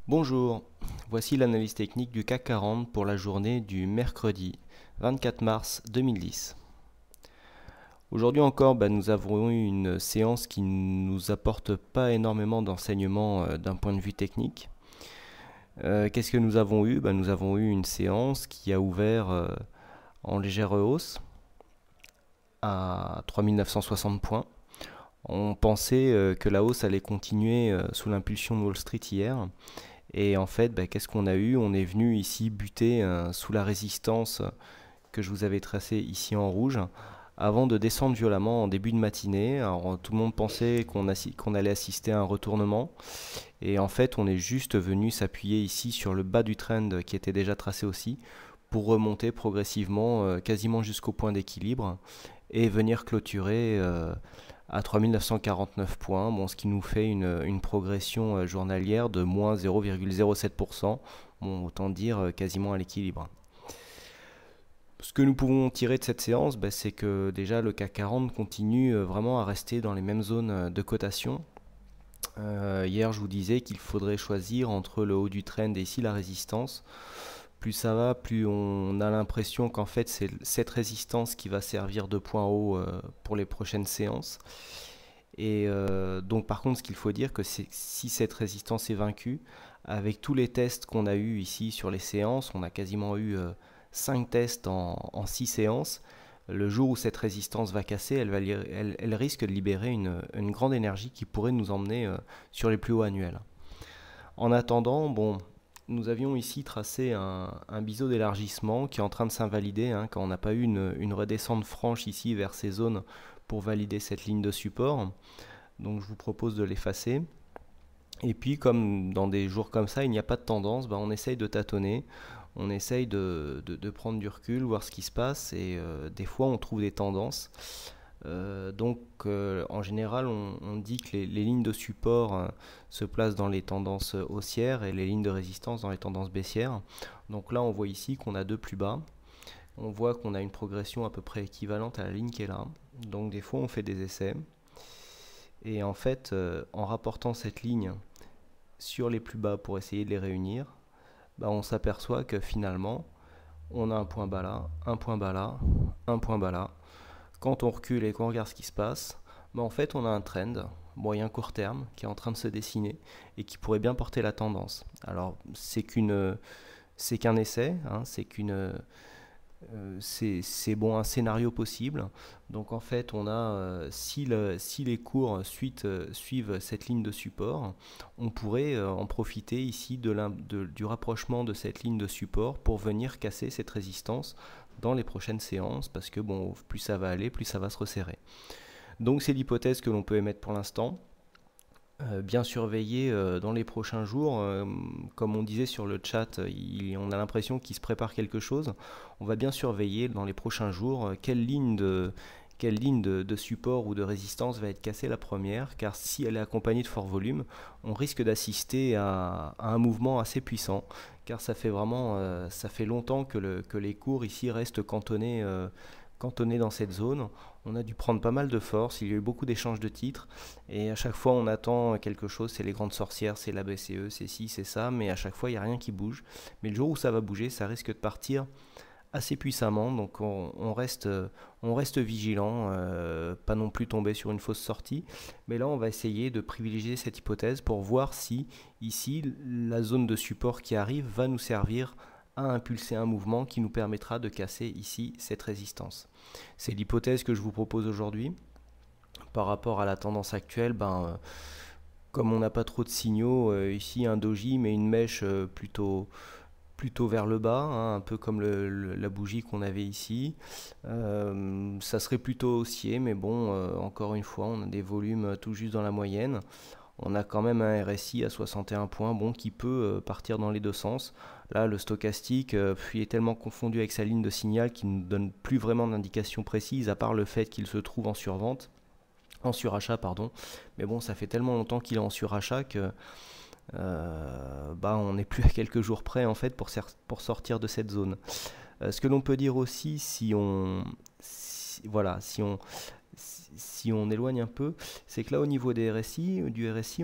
Bonjour, voici l'analyse technique du CAC 40 pour la journée du mercredi 24 mars 2010. Aujourd'hui encore, nous avons eu une séance qui ne nous apporte pas énormément d'enseignements d'un point de vue technique. Qu'est-ce que nous avons eu? Nous avons eu une séance qui a ouvert en légère hausse à 3960 points. On pensait que la hausse allait continuer sous l'impulsion de Wall Street hier. Et en fait, qu'est-ce qu'on a eu? On est venu ici buter sous la résistance que je vous avais tracée ici en rouge, avant de descendre violemment en début de matinée. Alors tout le monde pensait qu'on allait assister à un retournement. Et en fait, on est juste venu s'appuyer ici sur le bas du trend qui était déjà tracé aussi, pour remonter progressivement quasiment jusqu'au point d'équilibre et venir clôturer à 3949 points, ce qui nous fait une progression journalière de moins 0,07%, autant dire quasiment à l'équilibre. Ce que nous pouvons tirer de cette séance, c'est que déjà le CAC 40 continue vraiment à rester dans les mêmes zones de cotation. Hier, je vous disais qu'il faudrait choisir entre le haut du trend et ici la résistance. Plus ça va, plus on a l'impression qu'en fait c'est cette résistance qui va servir de point haut pour les prochaines séances. Et donc par contre, ce qu'il faut dire que si cette résistance est vaincue, avec tous les tests qu'on a eu ici sur les séances, on a quasiment eu 5 tests en 6 séances. Le jour où cette résistance va casser, elle risque de libérer une grande énergie qui pourrait nous emmener sur les plus hauts annuels. En attendant, nous avions ici tracé un biseau d'élargissement qui est en train de s'invalider, quand on n'a pas eu une redescente franche ici vers ces zones pour valider cette ligne de support. Donc je vous propose de l'effacer. Et puis comme dans des jours comme ça, il n'y a pas de tendance, on essaye de tâtonner, on essaye de prendre du recul, voir ce qui se passe, et des fois on trouve des tendances. En général, on dit que les lignes de support se placent dans les tendances haussières et les lignes de résistance dans les tendances baissières. Donc là, on voit ici qu'on a deux plus bas. On voit qu'on a une progression à peu près équivalente à la ligne qui est là. Donc des fois, on fait des essais. Et en fait, en rapportant cette ligne sur les plus bas pour essayer de les réunir, on s'aperçoit que finalement, on a un point bas là, un point bas là, un point bas là. Quand on recule et qu'on regarde ce qui se passe, en fait on a un trend moyen court terme qui est en train de se dessiner et qui pourrait bien porter la tendance. Alors c'est qu'un essai, c'est un scénario possible. Donc en fait on a si les cours suivent cette ligne de support, on pourrait en profiter ici du rapprochement de cette ligne de support pour venir casser cette résistance dans les prochaines séances, parce que plus ça va aller, plus ça va se resserrer. Donc c'est l'hypothèse que l'on peut émettre pour l'instant. Bien surveiller dans les prochains jours, comme on disait sur le chat, on a l'impression qu'il se prépare quelque chose. On va bien surveiller dans les prochains jours quelle ligne de support ou de résistance va être cassée la première, car si elle est accompagnée de fort volume, on risque d'assister à un mouvement assez puissant, car ça fait longtemps que les cours ici restent cantonnés dans cette zone. On a dû prendre pas mal de force, il y a eu beaucoup d'échanges de titres, et à chaque fois on attend quelque chose, c'est les grandes sorcières, c'est la BCE, c'est ci, c'est ça, mais à chaque fois il n'y a rien qui bouge. Mais le jour où ça va bouger, ça risque de partir assez puissamment, donc on reste vigilant, pas non plus tomber sur une fausse sortie, mais là on va essayer de privilégier cette hypothèse pour voir si ici la zone de support qui arrive va nous servir à impulser un mouvement qui nous permettra de casser ici cette résistance. C'est l'hypothèse que je vous propose aujourd'hui. Par rapport à la tendance actuelle, comme on n'a pas trop de signaux, ici un doji met une mèche plutôt vers le bas, un peu comme la bougie qu'on avait ici. Ça serait plutôt haussier, mais encore une fois, on a des volumes tout juste dans la moyenne. On a quand même un RSI à 61 points, qui peut partir dans les deux sens. Là, le stochastique il est tellement confondu avec sa ligne de signal qu'il ne donne plus vraiment d'indication précise, à part le fait qu'il se trouve en surachat, pardon. Mais ça fait tellement longtemps qu'il est en surachat que on n'est plus à quelques jours près en fait pour sortir de cette zone. Ce que l'on peut dire aussi, si on éloigne un peu, c'est que là au niveau du RSI,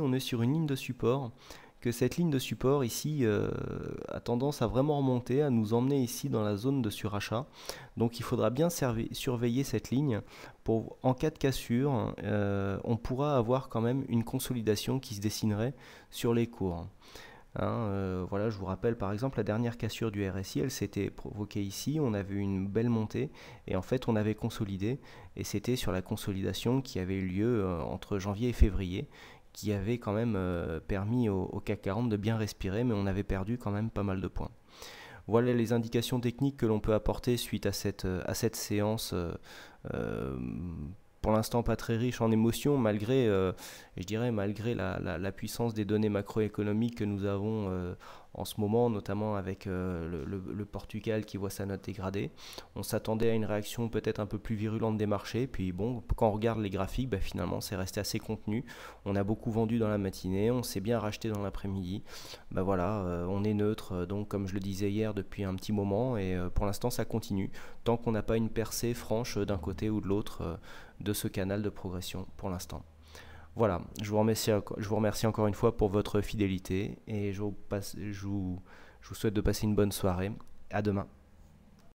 on est sur une ligne de support que cette ligne de support ici a tendance à vraiment remonter, à nous emmener ici dans la zone de surachat. Donc il faudra bien surveiller cette ligne pour, en cas de cassure, on pourra avoir quand même une consolidation qui se dessinerait sur les cours. Voilà, je vous rappelle par exemple la dernière cassure du RSI, elle s'était provoquée ici, on avait eu une belle montée et en fait on avait consolidé, et c'était sur la consolidation qui avait eu lieu entre janvier et février, qui avait quand même permis au CAC 40 de bien respirer, mais on avait perdu quand même pas mal de points. Voilà les indications techniques que l'on peut apporter suite à cette séance, pour l'instant pas très riche en émotions, malgré, je dirais, malgré la puissance des données macroéconomiques que nous avons en ce moment, notamment avec le Portugal qui voit sa note dégradée. On s'attendait à une réaction peut-être un peu plus virulente des marchés, puis bon, quand on regarde les graphiques, bah, finalement c'est resté assez contenu. On a beaucoup vendu dans la matinée, on s'est bien racheté dans l'après-midi. Bah voilà, on est neutre, donc comme je le disais hier, depuis un petit moment, et pour l'instant ça continue, tant qu'on n'a pas une percée franche d'un côté ou de l'autre de ce canal de progression pour l'instant. Voilà, je vous remercie encore une fois pour votre fidélité, et je vous souhaite de passer une bonne soirée. À demain.